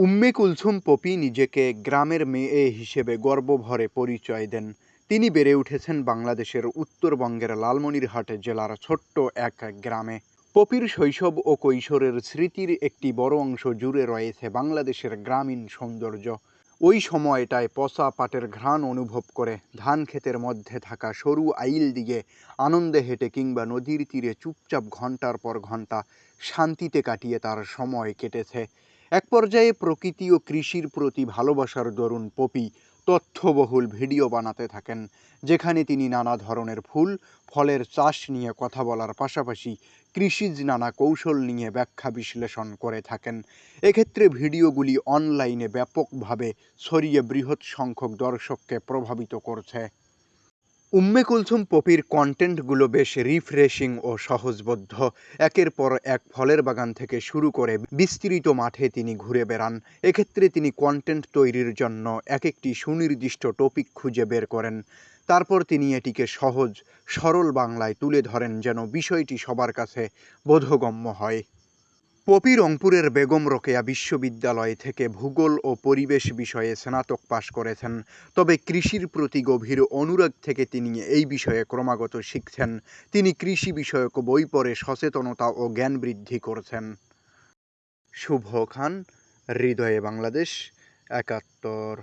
Umme Kulsum poppy নিজেকে গ্রামের মেয়ে হিসেবে গর্বভরে পরিচয় দেন। তিনি বেড়ে উঠেছেন বাংলাদেশের উত্তরবঙ্গের লালমনিরহাট জেলার ছোট্ট এক গ্রামে। পপির শৈশব ও কৈশোরের স্মৃতির একটি বড় অংশ জুড়ে রয়েছে বাংলাদেশের গ্রামীণ সৌন্দর্য। ওই সময়টায় পচা পাটের ঘ্রাণ অনুভব করে ধান ক্ষেতের মধ্যে থাকা সরু আইল দিয়ে আনন্দে হেঁটে কিংবা নদীর তীরে চুপচাপ ঘন্টার পর ঘন্টা শান্তিতে কাটিয়ে তার সময় কেটেছে। এক পর্যায়ে প্রকৃতি ও কৃষির প্রতি ভালোবাসার দরুন পপি তথ্যবহুল ভিডিও বানাতে থাকেন, যেখানে তিনি নানা ধরনের ফুল ফলের চাষ নিয়ে কথা বলার পাশাপাশি কৃষিজ নানা কৌশল নিয়ে ব্যাখ্যা বিশ্লেষণ করে থাকেন। এক্ষেত্রে ভিডিওগুলি অনলাইনে ব্যাপকভাবে ছড়িয়ে বৃহৎ সংখ্যক দর্শককে প্রভাবিত করছে। উম্মে কুলসুম পপির কন্টেন্টগুলো বেশ রিফ্রেশিং ও সহজবোধ্য। একের পর এক ফলের বাগান থেকে শুরু করে বিস্তৃত মাঠে তিনি ঘুরে বেড়ান। এক্ষেত্রে তিনি কন্টেন্ট তৈরির জন্য এক একটি সুনির্দিষ্ট টপিক খুঁজে বের করেন। তারপর তিনি এটিকে সহজ সরল বাংলায় তুলে ধরেন যেন বিষয়টি সবার কাছে বোধগম্য হয়। পপি রংপুরের বেগম রোকেয়া বিশ্ববিদ্যালয় থেকে ভূগোল ও পরিবেশ বিষয়ে স্নাতক পাশ করেছেন। তবে কৃষির প্রতি গভীর অনুরাগ থেকে তিনি এই বিষয়ে ক্রমাগত শিখছেন। তিনি কৃষি বিষয়ক বই পড়ে সচেতনতা ও জ্ঞান বৃদ্ধি করছেন। শুভ খান, হৃদয়ে বাংলাদেশ, ৭১।